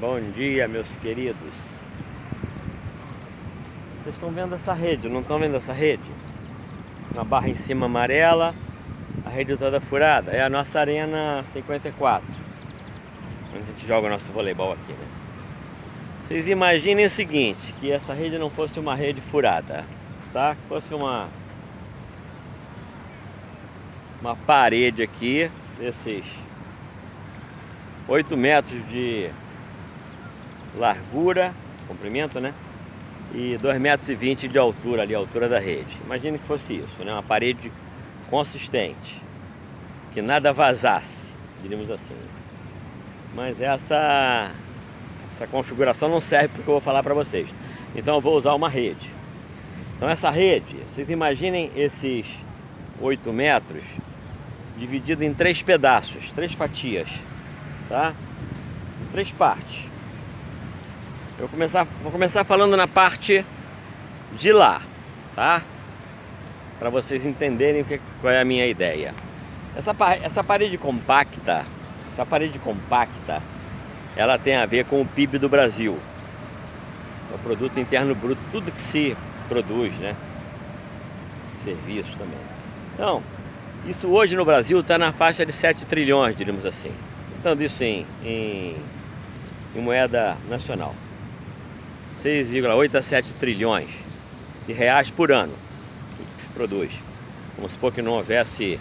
Bom dia, meus queridos. Vocês estão vendo essa rede, não estão vendo essa rede? Uma barra em cima amarela, a rede toda furada. É a nossa Arena 54, onde a gente joga o nosso voleibol aqui, né? Vocês imaginem o seguinte, que essa rede não fosse uma rede furada, tá? Que fosse uma parede aqui, desses 8 metros de largura, comprimento, né? E 2,20 metros de altura ali, a altura da rede. Imagine que fosse isso, né? Uma parede consistente, que nada vazasse, diríamos assim. Mas essa configuração não serve para o que eu vou falar para vocês. Então eu vou usar uma rede. Então essa rede, vocês imaginem esses 8 metros dividido em 3 pedaços, 3 fatias, tá? Em 3 partes. Eu vou começar falando na parte de lá, tá? Para vocês entenderem qual é a minha ideia. Essa parede compacta, ela tem a ver com o PIB do Brasil, o Produto Interno Bruto, tudo que se produz, né? Serviços também. Então, isso hoje no Brasil está na faixa de 7 trilhões, diríamos assim. Então, isso em moeda nacional. 6,8 a 7 trilhões de reais por ano, tudo que se produz. Vamos supor que não houvesse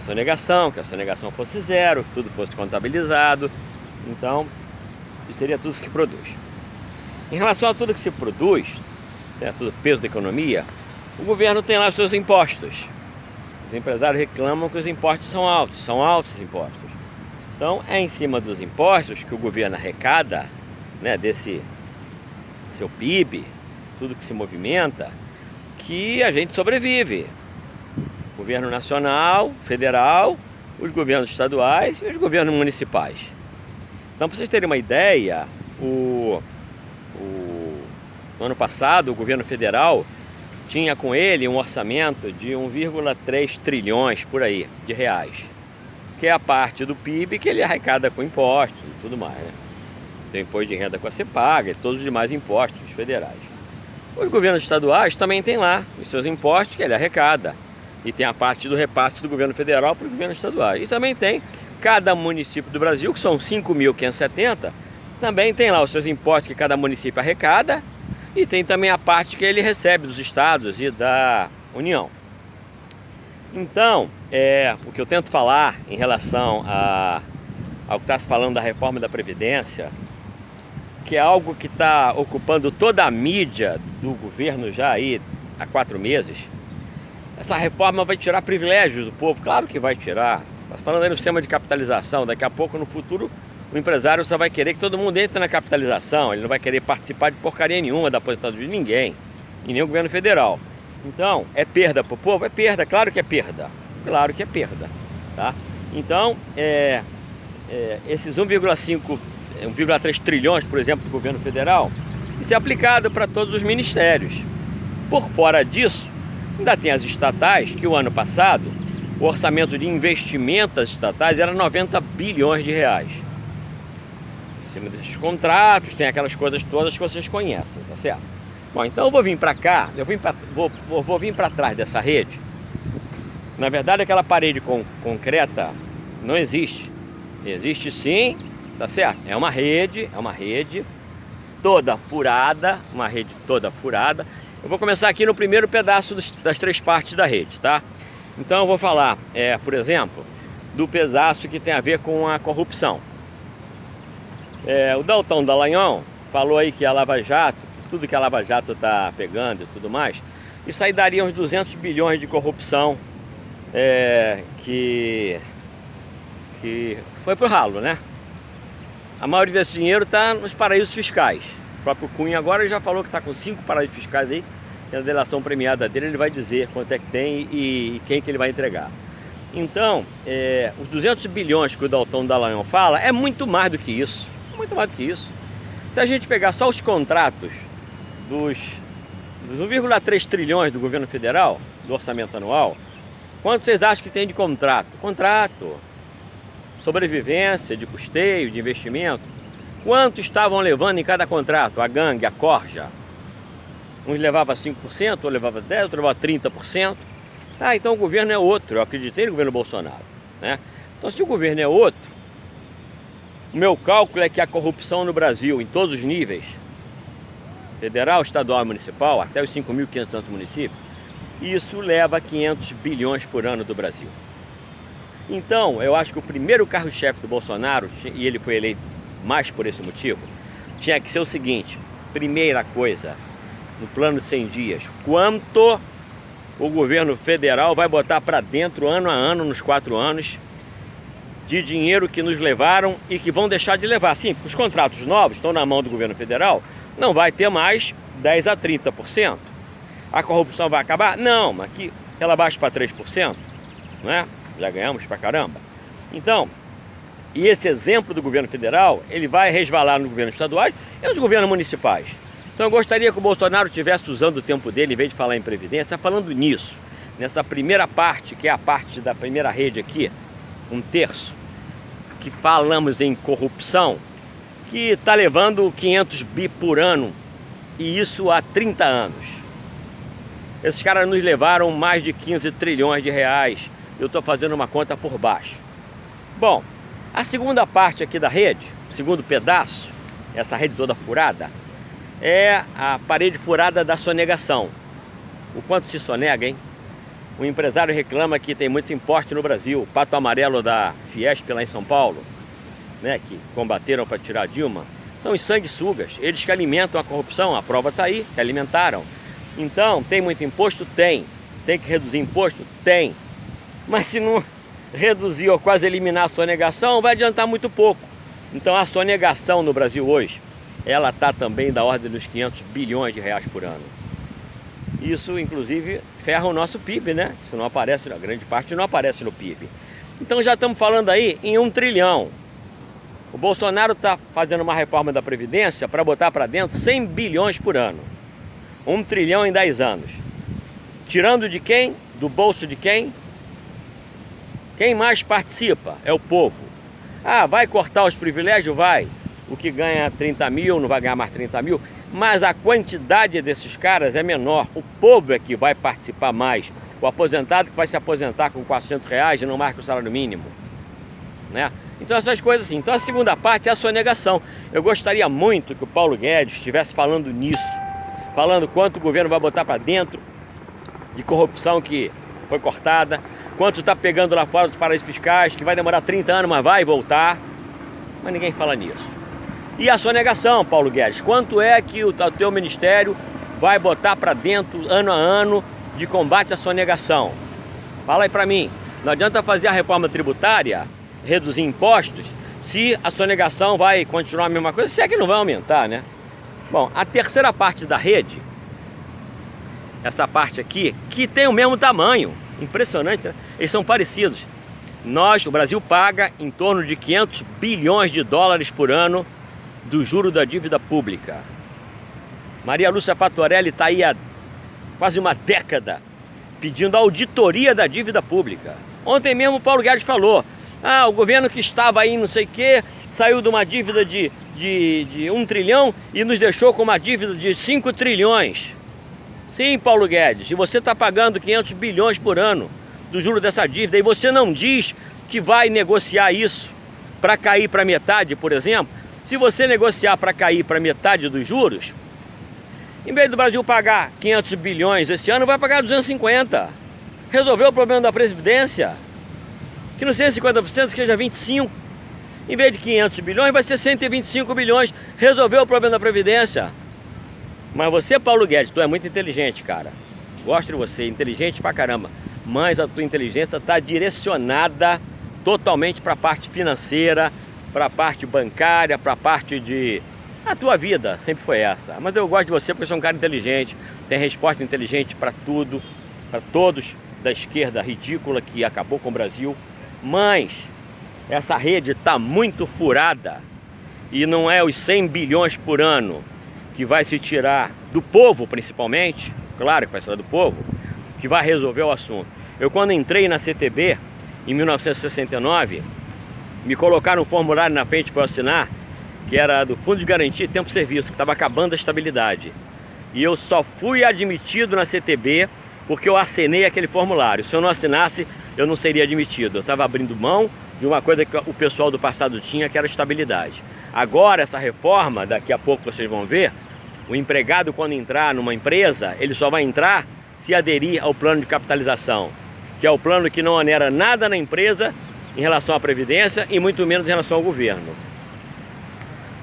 sonegação, que a sonegação fosse zero, que tudo fosse contabilizado. Então, isso seria tudo que produz. Em relação a tudo que se produz, tudo peso da economia, o governo tem lá os seus impostos. Os empresários reclamam que os impostos são altos os impostos. Então, é em cima dos impostos que o governo arrecada, né, desse seu PIB, tudo que se movimenta, que a gente sobrevive. Governo nacional, federal, os governos estaduais e os governos municipais. Então, para vocês terem uma ideia, no ano passado o governo federal tinha com ele um orçamento de 1,3 trilhões por aí de reais, que é a parte do PIB que ele arrecada com impostos e tudo mais, né? Tem imposto de renda que você paga e todos os demais impostos federais. Os governos estaduais também têm lá os seus impostos que ele arrecada. E tem a parte do repasse do governo federal para os governos estaduais. E também tem cada município do Brasil, que são 5.570, também tem lá os seus impostos que cada município arrecada. E tem também a parte que ele recebe dos estados e da União. Então, o que eu tento falar em relação ao que está se falando da reforma da Previdência, que é algo que está ocupando toda a mídia do governo já aí há 4 meses. Essa reforma vai tirar privilégios do povo? Claro que vai tirar. Está falando aí no sistema de capitalização. Daqui a pouco, no futuro, o empresário só vai querer que todo mundo entre na capitalização. Ele não vai querer participar de porcaria nenhuma da aposentadoria de ninguém, e nem o governo federal. Então, é perda para o povo? É perda, claro que é perda. Claro que é perda, tá? Então, esses 1,3 trilhões, por exemplo, do governo federal, isso é aplicado para todos os ministérios. Por fora disso, ainda tem as estatais, que o ano passado, o orçamento de investimento das estatais era 90 bilhões de reais. Em cima desses contratos, tem aquelas coisas todas que vocês conhecem, tá certo? Bom, então eu vou vir para cá, vou vir para trás dessa rede. Na verdade, aquela parede concreta não existe. Existe sim, tá certo? É uma rede toda furada, uma rede toda furada. Eu vou começar aqui no primeiro pedaço das 3 partes da rede, tá? Então eu vou falar, por exemplo, do pedaço que tem a ver com a corrupção. O Deltan Dallagnol falou aí que a Lava Jato, tudo que a Lava Jato está pegando e tudo mais, isso aí daria uns 200 bilhões de corrupção que foi pro ralo, né? A maioria desse dinheiro está nos paraísos fiscais. O próprio Cunha agora já falou que está com 5 paraísos fiscais aí, que na delação premiada dele ele vai dizer quanto é que tem e quem que ele vai entregar. Então, os 200 bilhões que o Deltan Dallagnol fala é muito mais do que isso. Muito mais do que isso. Se a gente pegar só os contratos dos 1,3 trilhões do governo federal, do orçamento anual, quanto vocês acham que tem de contrato? Contrato, sobrevivência, de custeio, de investimento, Quanto estavam levando em cada contrato? A gangue, a corja. Uns levava 5%, outro levava 10%, outro levava 30%. Tá, então o governo é outro. Eu acreditei no governo Bolsonaro, né? Então, se o governo é outro, o meu cálculo é que a corrupção no Brasil, em todos os níveis, federal, estadual e municipal, até os 5.500 tantos municípios, isso leva 500 bilhões por ano do Brasil. Então, eu acho que o primeiro carro-chefe do Bolsonaro, e ele foi eleito mais por esse motivo, tinha que ser o seguinte: primeira coisa, no plano de 100 dias, quanto o governo federal vai botar para dentro, ano a ano, nos 4 anos, de dinheiro que nos levaram e que vão deixar de levar. Sim, os contratos novos estão na mão do governo federal, não vai ter mais 10 a 30%. A corrupção vai acabar? Não, mas que ela baixa para 3%, né? Já ganhamos pra caramba. Então, e esse exemplo do governo federal, ele vai resvalar no governo estadual e nos governos municipais. Então eu gostaria que o Bolsonaro estivesse usando o tempo dele, em vez de falar em previdência, falando nisso, nessa primeira parte, que é a parte da primeira rede aqui, 1/3, que falamos em corrupção, que está levando 500 bi por ano, e isso há 30 anos. Esses caras nos levaram mais de 15 trilhões de reais. Eu estou fazendo uma conta por baixo. Bom, a segunda parte aqui da rede, o segundo pedaço, essa rede toda furada, é a parede furada da sonegação. O quanto se sonega, hein? O empresário reclama que tem muitos impostos no Brasil. O pato amarelo da Fiesp lá em São Paulo, né, que combateram para tirar a Dilma, são os sanguessugas. Eles que alimentam a corrupção, a prova está aí, que alimentaram. Então, tem muito imposto? Tem. Tem que reduzir imposto? Tem. Mas se não reduzir ou quase eliminar a sonegação, vai adiantar muito pouco. Então a sonegação no Brasil hoje, ela está também da ordem dos 500 bilhões de reais por ano. Isso, inclusive, ferra o nosso PIB, né? Isso não aparece, a grande parte não aparece no PIB. Então já estamos falando aí em 1 trilhão. O Bolsonaro está fazendo uma reforma da Previdência para botar para dentro 100 bilhões por ano. 1 trilhão em 10 anos. Tirando de quem? Do bolso de quem? Quem mais participa é o povo. Ah, vai cortar os privilégios? Vai. O que ganha 30 mil não vai ganhar mais 30 mil, mas a quantidade desses caras é menor. O povo é que vai participar mais. O aposentado que vai se aposentar com 400 reais e não marca o salário mínimo, né? Então essas coisas assim. Então a segunda parte é a sonegação. Eu gostaria muito que o Paulo Guedes estivesse falando nisso, falando quanto o governo vai botar para dentro de corrupção que foi cortada, quanto está pegando lá fora dos paraísos fiscais, que vai demorar 30 anos, mas vai voltar. Mas ninguém fala nisso. E a sonegação, Paulo Guedes, quanto é que o teu ministério vai botar para dentro, ano a ano, de combate à sonegação? Fala aí para mim. Não adianta fazer a reforma tributária, reduzir impostos, se a sonegação vai continuar a mesma coisa, se é que não vai aumentar, né? Bom, a terceira parte da rede, essa parte aqui, que tem o mesmo tamanho, impressionante, né? Eles são parecidos. O Brasil paga em torno de 500 bilhões de dólares por ano do juro da dívida pública. Maria Lúcia Fatorelli está aí há quase uma década pedindo auditoria da dívida pública. Ontem mesmo o Paulo Guedes falou: ah, o governo que estava aí não sei o que, saiu de uma dívida de 1 trilhão e nos deixou com uma dívida de 5 trilhões. Sim, Paulo Guedes, e você está pagando 500 bilhões por ano do juro dessa dívida, e você não diz que vai negociar isso para cair para metade, por exemplo. Se você negociar para cair para metade dos juros, em vez do Brasil pagar 500 bilhões esse ano, vai pagar 250. Resolveu o problema da Previdência. Que não seja 50%, que seja 25%. Em vez de 500 bilhões, vai ser 125 bilhões. Resolveu o problema da Previdência. Mas você, Paulo Guedes, tu é muito inteligente, cara. Gosto de você, inteligente pra caramba. Mas a tua inteligência está direcionada totalmente para a parte financeira, para a parte bancária, para a parte de... A tua vida sempre foi essa. Mas eu gosto de você porque você é um cara inteligente, tem resposta inteligente para tudo, para todos da esquerda ridícula que acabou com o Brasil. Mas essa rede está muito furada e não é os 100 bilhões por ano que vai se tirar do povo, principalmente, claro que vai tirar do povo, que vai resolver o assunto. Eu, quando entrei na CTB, em 1969, me colocaram um formulário na frente para eu assinar, que era do Fundo de Garantia de Tempo de Serviço, que estava acabando a estabilidade. E eu só fui admitido na CTB porque eu assinei aquele formulário. Se eu não assinasse, eu não seria admitido. Eu estava abrindo mão de uma coisa que o pessoal do passado tinha, que era estabilidade. Agora, essa reforma, daqui a pouco vocês vão ver, o empregado, quando entrar numa empresa, ele só vai entrar se aderir ao plano de capitalização, que é o plano que não onera nada na empresa em relação à Previdência e muito menos em relação ao governo.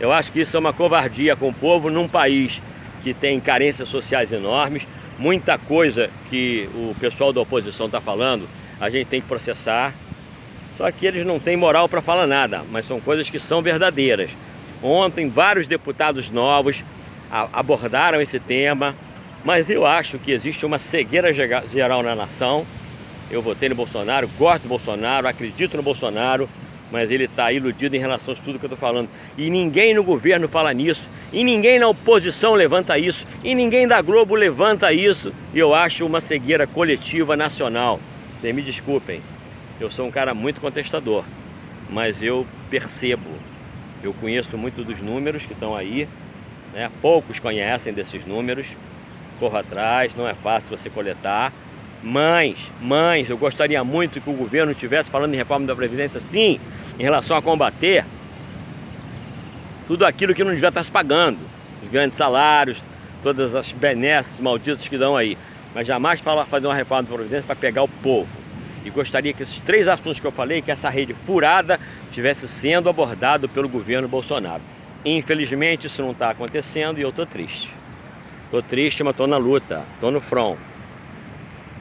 Eu acho que isso é uma covardia com o povo num país que tem carências sociais enormes. Muita coisa que o pessoal da oposição está falando, a gente tem que processar. Só que eles não têm moral para falar nada, mas são coisas que são verdadeiras. Ontem, vários deputados novos abordaram esse tema, mas eu acho que existe uma cegueira geral na nação. Eu votei no Bolsonaro, gosto do Bolsonaro, acredito no Bolsonaro, mas ele está iludido em relação a tudo que eu estou falando. E ninguém no governo fala nisso, e ninguém na oposição levanta isso, e ninguém da Globo levanta isso. E eu acho uma cegueira coletiva nacional. Vocês me desculpem, eu sou um cara muito contestador, mas eu percebo, eu conheço muito dos números que estão aí, né? Poucos conhecem desses números, corro atrás, não é fácil você coletar. Mas eu gostaria muito que o governo estivesse falando em reforma da Previdência, sim, em relação a combater tudo aquilo que não devia estar se pagando, os grandes salários, todas as benesses malditas que dão aí, mas jamais fazer uma reforma da Previdência para pegar o povo. E gostaria que esses 3 assuntos que eu falei, que essa rede furada estivesse sendo abordado pelo governo Bolsonaro. Infelizmente isso não está acontecendo e eu estou triste. Estou triste, mas estou na luta, estou no front.